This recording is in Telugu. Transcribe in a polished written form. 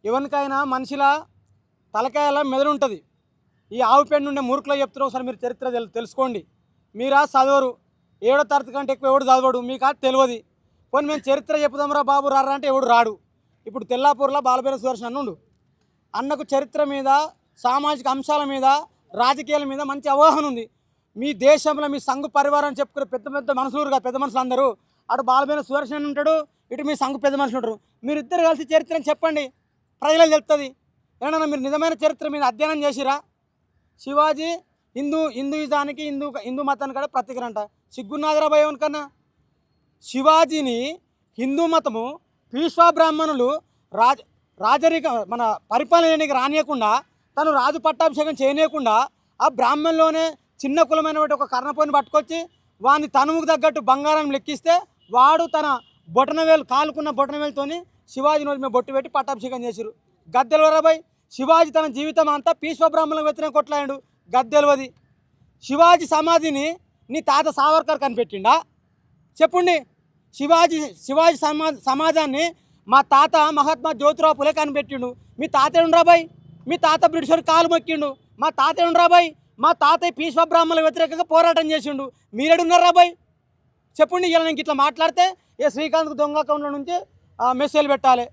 ఎవరికైనా మనిషిలా తలకాయలా మెదడు ఉంటుంది. ఈ ఆవు పెండు ఉండే మూర్ఖులు చెప్తారు. ఒకసారి మీరు చరిత్ర తెలుసుకోండి. మీరా చదవరు, 7వ తరగతి కంటే ఎక్కువ ఎవడు చదవడు, మీకు అది తెలియదు. కొన్ని మేము చరిత్ర చెప్పుదాంరా బాబు రారా అంటే ఎవడు రాడు. ఇప్పుడు తెల్లాపూర్లో బాలబేర సుదర్శన్ అన్నుండు. అన్నకు చరిత్ర మీద, సామాజిక అంశాల మీద, రాజకీయాల మీద మంచి అవగాహన ఉంది. మీ దేశంలో మీ సంఘ పరివారం చెప్పుకునే పెద్ద పెద్ద మనుషులు పెద్ద మనుషులు అందరూ అటు బాలబేర సుదర్శన్ ఉంటాడు, ఇటు మీ సంఘ పెద్ద మనుషులు ఉంటారు. మీరిద్దరు కలిసి చరిత్రని చెప్పండి, ప్రజలకు తెలుస్తుంది. ఏమన్నా మీరు నిజమైన చరిత్ర మీద అధ్యయనం చేసిరా? శివాజీ హిందూయిజానికి హిందూ మతానికి కూడా ప్రత్యేకరంట. సిగ్గున్నాదిరాబాయ్ కన్నా. శివాజీని హిందూ మతము పీష్వా బ్రాహ్మణులు రాజరిక మన పరిపాలనకి రానియకుండా, తను రాజు పట్టాభిషేకం చేయనీయకుండా ఆ బ్రాహ్మణులోనే చిన్న కులమైన ఒక కర్ణపోయిని పట్టుకొచ్చి వాని తనువుకు తగ్గట్టు బంగారం లెక్కిస్తే వాడు తన బొటనవేలు కాలుకున్న బొటనవేలుతోని శివాజీ నోటి మీద బొట్టు పెట్టి పట్టాభిషేకం చేశారు. గద్దెలవరాబాయ్ శివాజీ తన జీవితం అంతా పీష్వా బ్రాహ్మణులకు వ్యతిరేకంగా కొట్లాడాడు. గద్దెలవది. శివాజీ సమాధిని నీ తాత సావర్కర్ కనిపెట్టిండా? చెప్పుండి. శివాజీ సమాజాన్ని మా తాత మహాత్మా జ్యోతిరావు పులే కనిపెట్టిండు. మీ తాత ఏడురాబాయ్? మీ తాత బ్రిటిషర్ కాలు మొక్కిండు. మా తాత ఏడురాబాయ్? మా తాతయ్య పీష్వా బ్రాహ్మణుల వ్యతిరేకంగా పోరాటం చేసిండు. మీరేడున్నారాబాయ్? చెప్పుండి. ఇలా నేను ఇట్లా మాట్లాడితే శ్రీకాంత్ దొంగ అకౌంట్లో నుంచి మెసేజ్ పెట్టాలి.